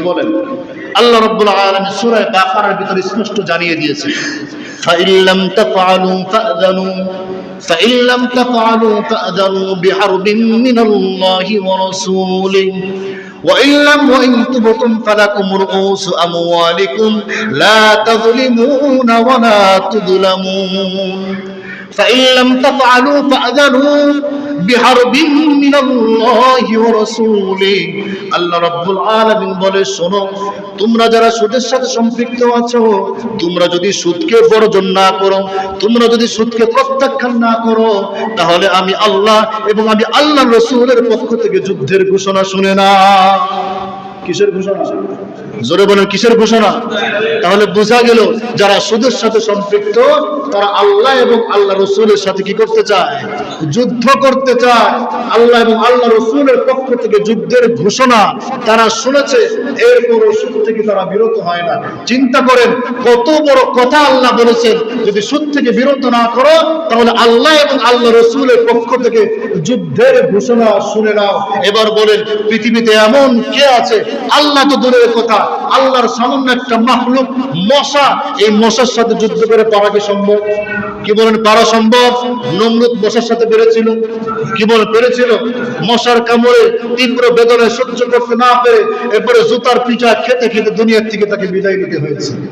কি বলেন? আল্লাহ রাব্বুল আলামিন সূরা বাকারার ভিতরে স্পষ্ট জানিয়ে দিয়েছেন, ফাইল্লাম তাফআলু ফাযানু ফাইল্লাম তাফআলু ফাযানু বিহারবিন মিনাল্লাহি ওয়া রাসূলিহি وإن تبتم فلكم رؤوس أموالكم لا تظلمون ولا تظلمون فإن لم تفعلوا فأذنوا بحرب من الله ورسوله আল্লাহ রাব্বুল আলামিন বলে, শোনো, তোমরা যারা সুদের সাথে সম্পৃক্ত আছো, তোমরা যদি সুদকে বর্জন না করো, তোমরা যদি সুদকে প্রত্যাখ্যান না করো, তাহলে আমি আল্লাহ এবং আমি আল্লাহর রাসূলের পক্ষ থেকে যুদ্ধের ঘোষণা শুনে না। কিসের ঘোষণা? জোরে বলেন, কিসের ঘোষণা? তাহলে বোঝা গেল যারা সুদের সাথে সম্পৃক্ত তারা আল্লাহ এবং আল্লাহ রাসূলের সাথে কি করতে চায়? যুদ্ধ করতে চায়। আল্লাহ এবং আল্লাহ রাসূলের পক্ষ থেকে যুদ্ধের ঘোষণা তারা শুনেছে, এরপরও সুদ থেকে তারা বিরত হয় না। চিন্তা করেন কত বড় কথা আল্লাহ বলেছেন, যদি সুদ থেকে বিরত না করো তাহলে আল্লাহ এবং আল্লাহ রাসূলের পক্ষ থেকে যুদ্ধের ঘোষণা শুনে নাও। এবার বলেন, পৃথিবীতে এমন কে আছে? আল্লাহ তো দূরের কথা, আল্লাহর সামান্য একটা মাখলুক মশা, এই মশার সাথে যুদ্ধ করে পারা কি সম্ভব? কি বলেন, পারা সম্ভব? নমরুদ মশার সাথে পেরেছিল? কি বলেন, পেরেছিল? মশার কামড়ে তীব্র বেদনা সহ্য করতে না পেরে এরপরে জুতার পিঠা খেতে খেতে দুনিয়ার থেকে তাকে বিদায় নিতে হয়েছে।